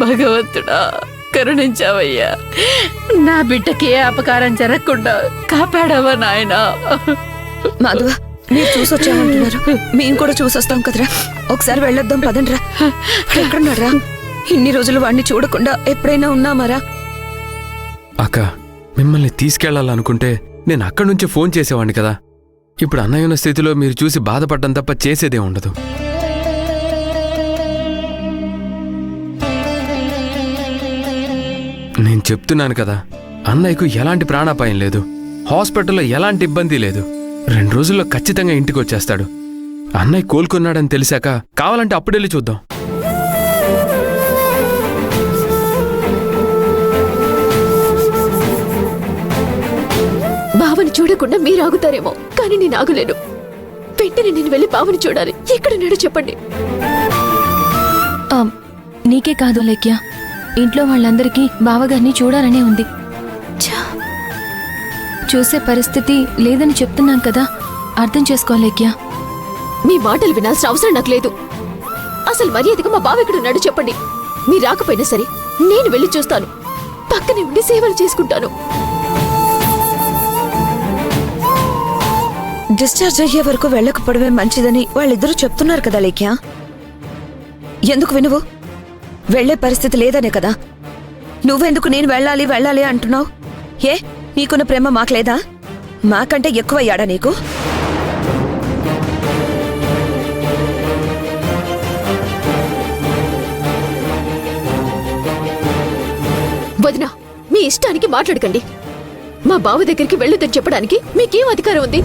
భగవంతుడా కరుణించావయ్యా, నా బిడ్డకి ఏ అపకారం జరగకుండా కాపాడావా నాయనా. మాధవ, మీరు చూసొచ్చామంటున్నారు, మేము కూడా చూసొస్తాం కదరా. ఒకసారి వెళ్ళొద్దాం పదండ్రా. ఎక్కడున్నాడ్రా? ఇన్ని రోజులు వాడిని చూడకుండా ఎప్పుడైనా ఉన్నామారా? అక్క, మిమ్మల్ని తీసుకెళ్లాలనుకుంటే నేను అక్కడి నుంచే ఫోన్ చేసేవాడిని కదా. ఇప్పుడు అన్నయ్య ఉన్న స్థితిలో మీరు చూసి బాధపడడం తప్ప చేసేదే ఉండదు. నేను చెప్తున్నాను కదా, అన్నయ్యకు ఎలాంటి ప్రాణాపాయం లేదు, హాస్పిటల్లో ఎలాంటి ఇబ్బంది లేదు. 2 రోజుల్లో ఖచ్చితంగా ఇంటికి వచ్చేస్తాడు. అన్నయ్య కోలుకున్నాడని తెలిసాక కావాలంటే అప్పుడెళ్ళి చూద్దాం. బావని చూడకుండా మీరు ఆగుతారేమో, కానీ నేను ఆగలేను. వెంటనే నేను వెళ్ళి బావని చూడాలి. ఎక్కడున్నాడో చెప్పండి. నీకే కాదు లేఖ్య, ఇంట్లో వాళ్ళందరికీ బావగారిని చూడాలనే ఉంది. చూసే పరిస్థితి లేదని చెప్తున్నాం కదా, అర్థం చేసుకోలేఖ్య. మీ మాటలు వినాల్సిన అవసరం నాకు లేదు. అసలు మర్యాదగా మా బావ ఎక్కడున్నాడో చెప్పండి. మీరు రాకపోయినా సరే నేను వెళ్ళి చూస్తాను. పక్కనే ఉండి సేవలు చేసుకుంటాను. డిశ్చార్జ్ అయ్యే వరకు వెళ్ళకపోవడమే మంచిదని వాళ్ళిద్దరూ చెప్తున్నారు కదా లేఖ్య. ఎందుకు వినువు? వెళ్లే పరిస్థితి లేదనే కదా. నువ్వెందుకు నేను వెళ్ళాలి వెళ్ళాలి అంటున్నావు? ఏ, నీకున్న ప్రేమ మాకులేదా? మాకంటే ఎక్కువయ్యాడా నీకు? వదినా, మీ ఇష్టానికి మాట్లాడకండి. మా బావ దగ్గరికి వెళ్ళొద్దని చెప్పడానికి మీకేం అధికారం ఉంది?